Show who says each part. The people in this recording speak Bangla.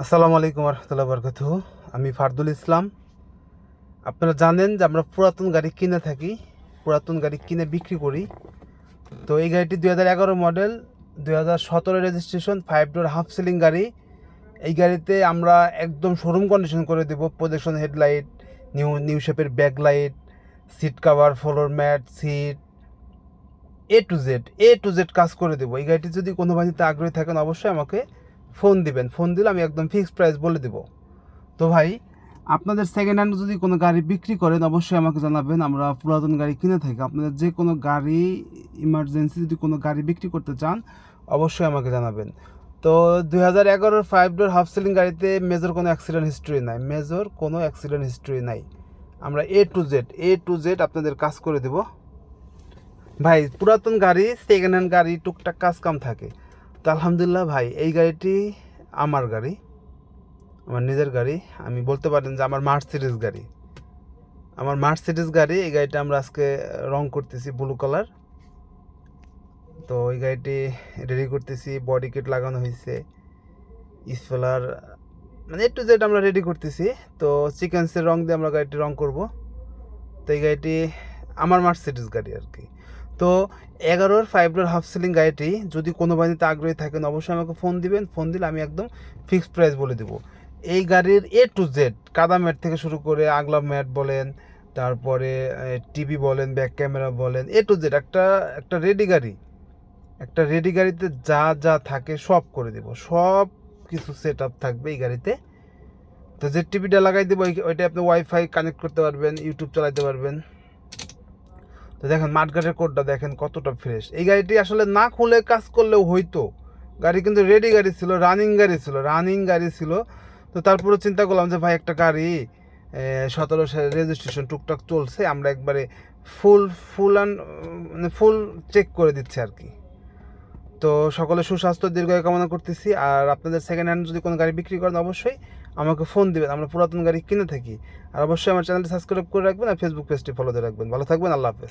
Speaker 1: আসসালামু আলাইকুম রহমতুল্লাহ বরকাতুহু। আমি ফারদুল ইসলাম। আপনারা জানেন যে আমরা পুরাতন গাড়ি কিনে থাকি, পুরাতন গাড়ি কিনে বিক্রি করি। তো এই গাড়িটি 2011 model, 2017 registration, 5 door half ceiling গাড়ি। এই গাড়িতে আমরা একদম শোরুম কন্ডিশন করে দেবো। প্রজেকশন হেডলাইট, নিউ শেপের back light, seat cover, floor mat, seat, A to Z কাজ করে দেবো। এই গাড়িটি যদি কোনো বাড়িতে আগ্রহী থাকেন অবশ্যই আমাকে ফোন দিবেন। ফোন দিলে আমি একদম ফিক্সড প্রাইস বলে দেবো। তো ভাই, আপনাদের সেকেন্ড হ্যান্ড যদি কোনো গাড়ি বিক্রি করেন অবশ্যই আমাকে জানাবেন। আমরা পুরাতন গাড়ি কিনে থাকি। আপনাদের যে কোনো গাড়ি ইমার্জেন্সি যদি কোনো গাড়ি বিক্রি করতে চান অবশ্যই আমাকে জানাবেন। তো 2011 5 ডোর হাফ সিলিং গাড়িতে মেজর কোনো অ্যাক্সিডেন্ট হিস্ট্রি নাই। আমরা এ টু জেড আপনাদের কাজ করে দেব। ভাই, পুরাতন গাড়ি, সেকেন্ড হ্যান্ড গাড়ি টুকটাক কাজ কাম থাকে। তো আলহামদুলিল্লাহ ভাই, এই গাড়িটি আমার গাড়ি, আমার নিজের গাড়ি। আমি বলতে পারেন যে আমার মার্সিডিজ গাড়ি। এই গাড়িটা আমরা আজকে রং করতেছি ব্লু কালার। তো এই গাড়িটি রেডি করতেছি, বডি কিট লাগানো হয়েছে, স্পয়লার, মানে এ টু জেড আমরা রেডি করতেছি। তো সিকোয়েন্সের রং দিয়ে আমরা গাড়িটি রং করব। তো এই গাড়িটি আমার মার্সিডিজ গাড়ি আর কি। তো 11 5 ডোর হাফ সিলিং গাড়িটি যদি কোনো বাড়িতে আগ্রহী থাকেন অবশ্যই আমাকে ফোন দিবেন। ফোন দিলে আমি একদম ফিক্সড প্রাইস বলে দেবো। এই গাড়ির এ টু জেড, কাদা ম্যাট থেকে শুরু করে আগলা ম্যাট বলেন, তারপরে টিভি বলেন, ব্যাক ক্যামেরা বলেন, এ টু জেড একটা রেডি গাড়িতে যা যা থাকে সব করে দেবো। সব কিছু সেট আপ থাকবে এই গাড়িতে। তো যে টিভিটা লাগাই দেবো ওইটা আপনি ওয়াইফাই কানেক্ট করতে পারবেন, ইউটিউব চালাতে পারবেন। তো দেখেন মাঠঘাটের কোডটা দেখেন কতটা ফ্রেশ। এই গাড়িটি আসলে না খুলে কাজ করলেও হইতো। গাড়ি কিন্তু রেডি গাড়ি ছিল, রানিং গাড়ি ছিল। তো তারপরে চিন্তা করলাম যে ভাই, একটা গাড়ি 17 সালে রেজিস্ট্রেশন, টুকটাক চলছে, আমরা একবারে ফুল ফুল চেক করে দিচ্ছি আর কি। তো সকলে সুস্বাস্থ্য দীর্ঘায়ু কামনা করতেছি। আর আপনাদের সেকেন্ড হ্যান্ড যদি কোনো গাড়ি বিক্রি করেন অবশ্যই আমাকে ফোন দিবেন। আমরা পুরাতন গাড়ি কিনে থাকি। আর অবশ্যই আমার চ্যানেলটি সাবস্ক্রাইব করে রাখবেন আর ফেসবুক পেজটি ফলো দিয়ে রাখবেন। ভালো থাকবেন, আল্লাহ হাফেজ।